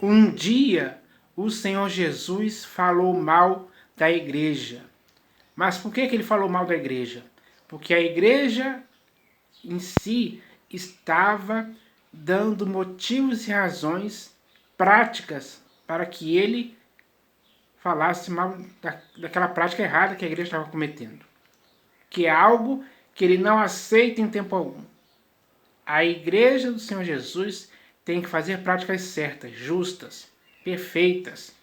Um dia o Senhor Jesus falou mal da igreja. Mas por que ele falou mal da igreja? Porque a igreja em si estava dando motivos e razões práticas para que ele falasse mal daquela prática errada que a igreja estava cometendo. Que é algo que ele não aceita em tempo algum. A igreja do Senhor Jesus tem que fazer práticas certas, justas, perfeitas,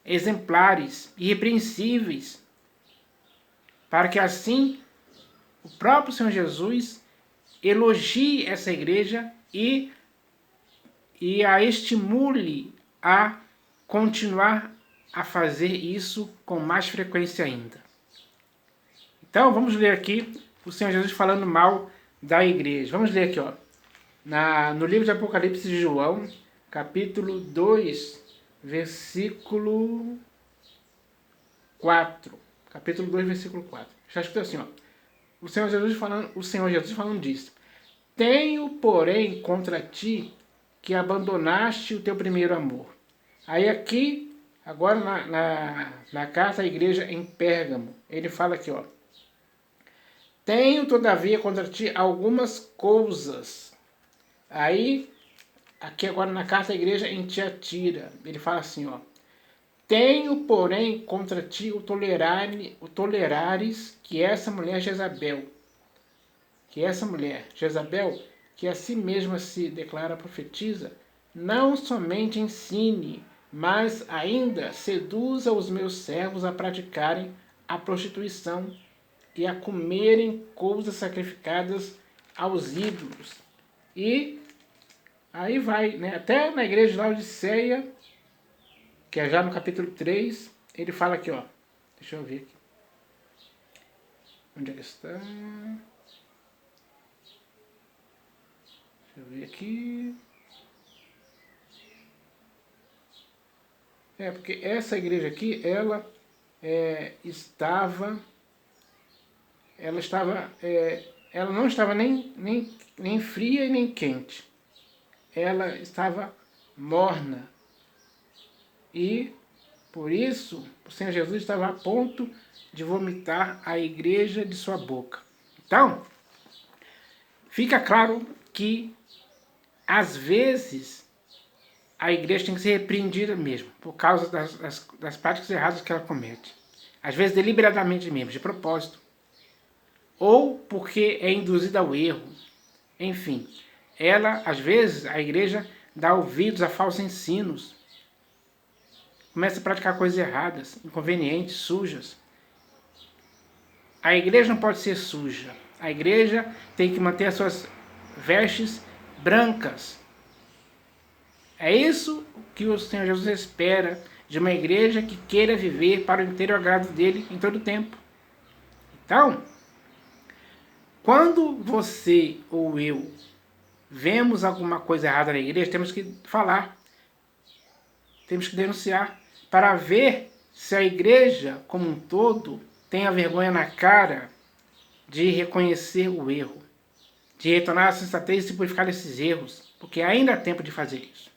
exemplares, irrepreensíveis, para que assim o próprio Senhor Jesus elogie essa igreja e a estimule a continuar a fazer isso com mais frequência ainda. Então vamos ler aqui o Senhor Jesus falando mal da igreja. Vamos ler aqui, ó, no livro de Apocalipse de João, capítulo 2, versículo 4. Capítulo 2, versículo 4. Está escrito assim, ó. O Senhor Jesus falando disso. Tenho, porém, contra ti que abandonaste o teu primeiro amor. Aí aqui, agora na carta à igreja em Pérgamo, ele fala aqui, ó. Tenho, todavia, contra ti algumas coisas. Aí, aqui agora na carta à igreja em Tiatira, ele fala assim, ó. Tenho, porém, contra ti o tolerares que essa mulher Jezabel, que a si mesma se declara profetiza, não somente ensine, mas ainda seduza os meus servos a praticarem a prostituição e a comerem coisas sacrificadas aos ídolos. E aí vai, né? Até na igreja de Laodiceia, que é já no capítulo 3, ele fala aqui, ó. Deixa eu ver aqui. Onde é que está? Deixa eu ver aqui. Porque essa igreja aqui, ela não estava nem fria e nem quente. Ela estava morna. E, por isso, o Senhor Jesus estava a ponto de vomitar a igreja de sua boca. Então, fica claro que, às vezes, a igreja tem que ser repreendida mesmo, por causa das práticas erradas que ela comete. Às vezes, deliberadamente mesmo, de propósito. Ou porque é induzida ao erro. Enfim, às vezes, a igreja dá ouvidos a falsos ensinos. Começa a praticar coisas erradas, inconvenientes, sujas. A igreja não pode ser suja. A igreja tem que manter as suas vestes brancas. É isso que o Senhor Jesus espera de uma igreja que queira viver para o inteiro agrado dele em todo o tempo. Então, quando você ou eu vemos alguma coisa errada na igreja, temos que falar. Temos que denunciar para ver se a igreja como um todo tem a vergonha na cara de reconhecer o erro, de retornar à sensatez e se purificar desses erros, porque ainda há tempo de fazer isso.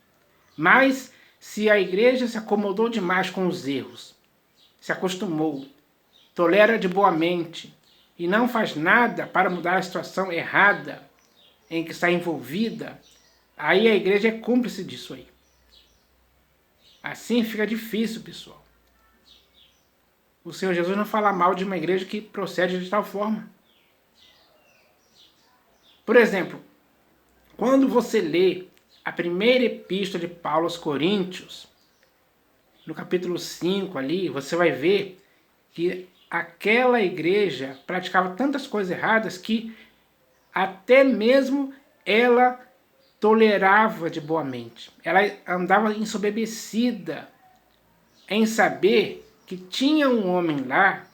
Mas se a igreja se acomodou demais com os erros, se acostumou, tolera de boa mente e não faz nada para mudar a situação errada em que está envolvida, aí a igreja é cúmplice disso aí. Assim fica difícil, pessoal. O Senhor Jesus não fala mal de uma igreja que procede de tal forma. Por exemplo, quando você lê a primeira epístola de Paulo aos Coríntios, no capítulo 5 ali, você vai ver que aquela igreja praticava tantas coisas erradas que até mesmo ela tolerava de boa mente. Ela andava ensoberbecida em saber que tinha um homem lá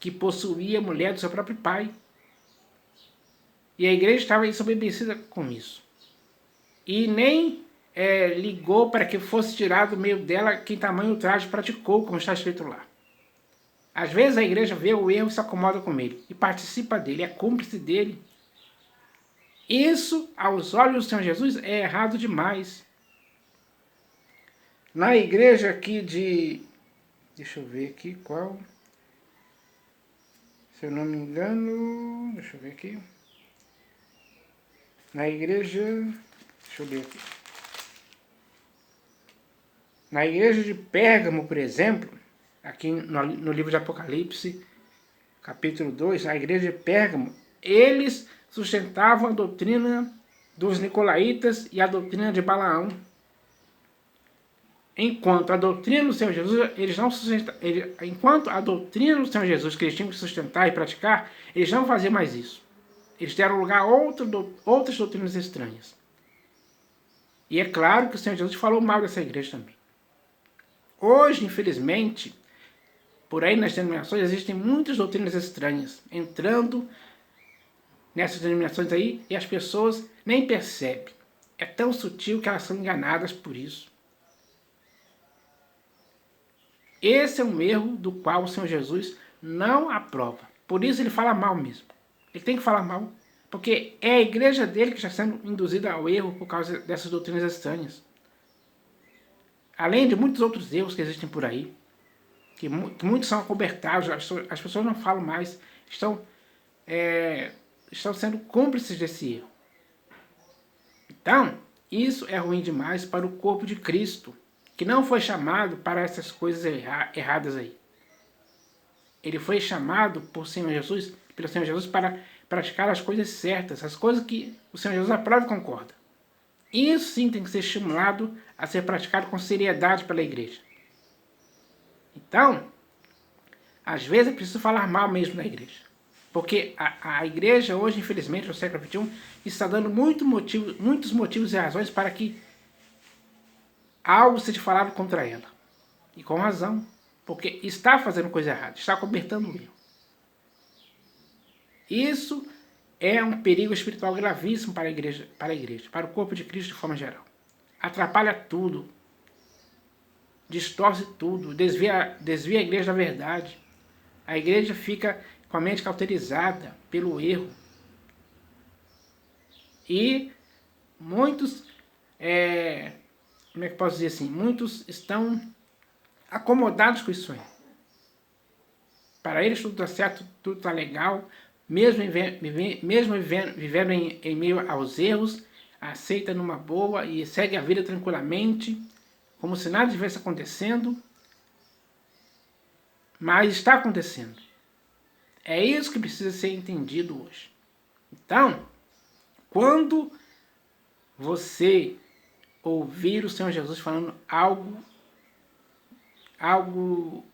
que possuía a mulher do seu próprio pai. E a igreja estava ensoberbecida com isso. E nem ligou para que fosse tirado do meio dela quem tamanho ultraje praticou, como está escrito lá. Às vezes a igreja vê o erro e se acomoda com ele, e participa dele, é cúmplice dele. Isso, aos olhos do Senhor Jesus, é errado demais. Na igreja aqui de... Deixa eu ver aqui qual... Se eu não me engano... Deixa eu ver aqui. Na igreja... Deixa eu ver aqui. Na igreja de Pérgamo, por exemplo, aqui no livro de Apocalipse, capítulo 2, a igreja de Pérgamo, eles sustentavam a doutrina dos nicolaítas e a doutrina de Balaão. Enquanto a doutrina do Senhor Jesus, eles não sustentavam, enquanto a doutrina do Senhor Jesus que eles tinham que sustentar e praticar, eles não faziam mais isso. Eles deram lugar a outras doutrinas estranhas. E é claro que o Senhor Jesus falou mal dessa igreja também. Hoje, infelizmente, por aí nas denominações existem muitas doutrinas estranhas entrando nessas denominações aí e as pessoas nem percebem. É tão sutil que elas são enganadas por isso. Esse é um erro do qual o Senhor Jesus não aprova. Por isso ele fala mal mesmo. Ele tem que falar mal, porque é a igreja dele que está sendo induzida ao erro por causa dessas doutrinas estranhas. Além de muitos outros erros que existem por aí, que muitos são acobertados, as pessoas não falam mais, estão sendo cúmplices desse erro. Então, isso é ruim demais para o corpo de Cristo, que não foi chamado para essas coisas erradas aí. Ele foi chamado pelo Senhor Jesus para praticar as coisas certas, as coisas que o Senhor Jesus aprova e concorda. Isso sim tem que ser estimulado a ser praticado com seriedade pela igreja. Então, às vezes é preciso falar mal mesmo da igreja. Porque a igreja hoje, infelizmente, no século XXI, está dando muitos motivos e razões para que algo seja falado contra ela. E com razão. Porque está fazendo coisa errada, está cobertando o erro. Isso é um perigo espiritual gravíssimo para a igreja, para o corpo de Cristo de forma geral. Atrapalha tudo. Distorce tudo, desvia a igreja da verdade. A igreja fica com a mente cauterizada pelo erro. E muitos, como é que posso dizer assim? Muitos estão acomodados com isso aí. Para eles tudo está certo, tudo está legal, mesmo vivendo em meio aos erros, aceita numa boa e segue a vida tranquilamente, como se nada estivesse acontecendo, mas está acontecendo. É isso que precisa ser entendido hoje. Então, quando você ouvir o Senhor Jesus falando algo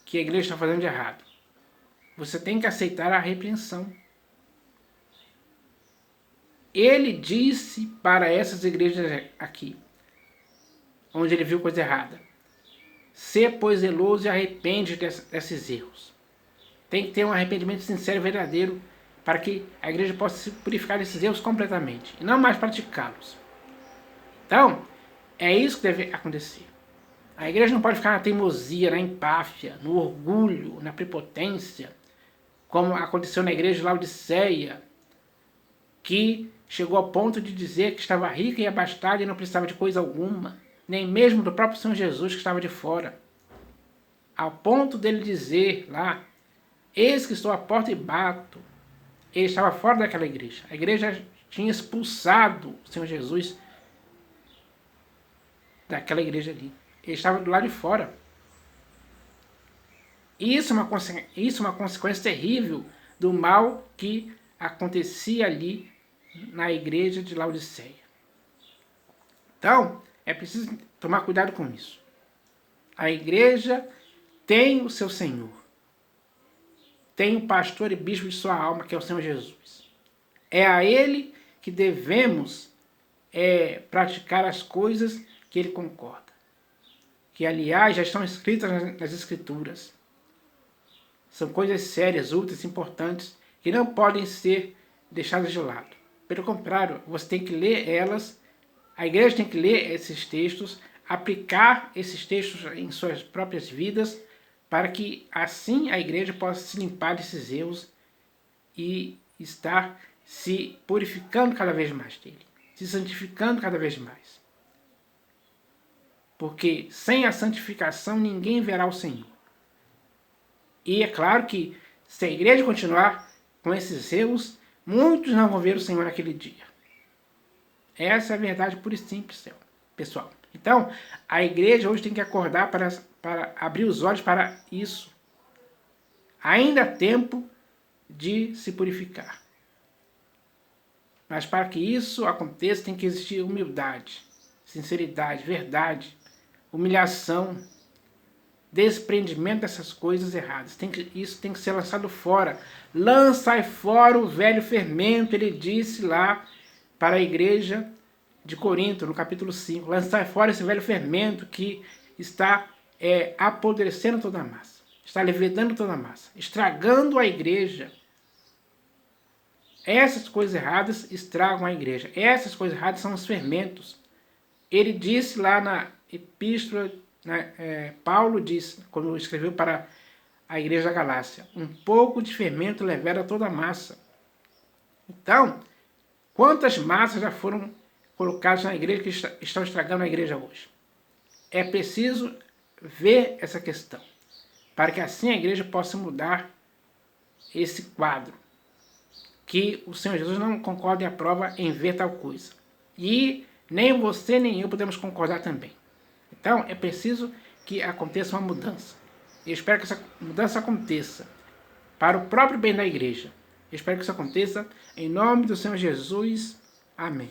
que a igreja está fazendo de errado, você tem que aceitar a repreensão. Ele disse para essas igrejas aqui, onde ele viu coisa errada: "Sê, pois, zeloso e arrepende desses erros." Tem que ter um arrependimento sincero e verdadeiro para que a igreja possa se purificar desses erros completamente e não mais praticá-los. Então, é isso que deve acontecer. A igreja não pode ficar na teimosia, na empáfia, no orgulho, na prepotência, como aconteceu na igreja de Laodiceia, que chegou ao ponto de dizer que estava rica e abastada e não precisava de coisa alguma, nem mesmo do próprio Senhor Jesus que estava de fora. Ao ponto dele dizer lá: "Eis que estou à porta e bato." Ele estava fora daquela igreja. A igreja tinha expulsado o Senhor Jesus daquela igreja ali. Ele estava do lado de fora. Isso é uma consequência terrível do mal que acontecia ali na igreja de Laodiceia. Então, é preciso tomar cuidado com isso. A igreja tem o seu Senhor. Tem o pastor e bispo de sua alma, que é o Senhor Jesus. É a ele que devemos praticar as coisas que ele concorda. Que, aliás, já estão escritas nas Escrituras. São coisas sérias, úteis, importantes, que não podem ser deixadas de lado. Pelo contrário, você tem que ler elas, a igreja tem que ler esses textos, aplicar esses textos em suas próprias vidas, para que assim a igreja possa se limpar desses erros e estar se purificando cada vez mais dele, se santificando cada vez mais. porque sem a santificação ninguém verá o Senhor. E é claro que se a igreja continuar com esses erros, muitos não vão ver o Senhor naquele dia. Essa é a verdade pura e simples, pessoal. Então, a igreja hoje tem que acordar para abrir os olhos para isso. Ainda há tempo de se purificar. Mas para que isso aconteça, tem que existir humildade, sinceridade, verdade, humilhação, desprendimento dessas coisas erradas. Isso tem que ser lançado fora. Lançai fora o velho fermento, ele disse lá para a igreja de Corinto, no capítulo 5. Lançai fora esse velho fermento que está apodrecendo toda a massa. Está levedando toda a massa, estragando a igreja. Essas coisas erradas estragam a igreja. Essas coisas erradas são os fermentos. Ele disse lá na epístola, Paulo disse, quando escreveu para a igreja da Galácia, um pouco de fermento leveda toda a massa. Então, quantas massas já foram colocadas na igreja que estão estragando a igreja hoje? É preciso ver essa questão, para que assim a igreja possa mudar esse quadro. Que o Senhor Jesus não concorda e aprova em ver tal coisa. E nem você nem eu podemos concordar também. Então é preciso que aconteça uma mudança. Eu espero que essa mudança aconteça para o próprio bem da igreja. Eu espero que isso aconteça em nome do Senhor Jesus. Amém.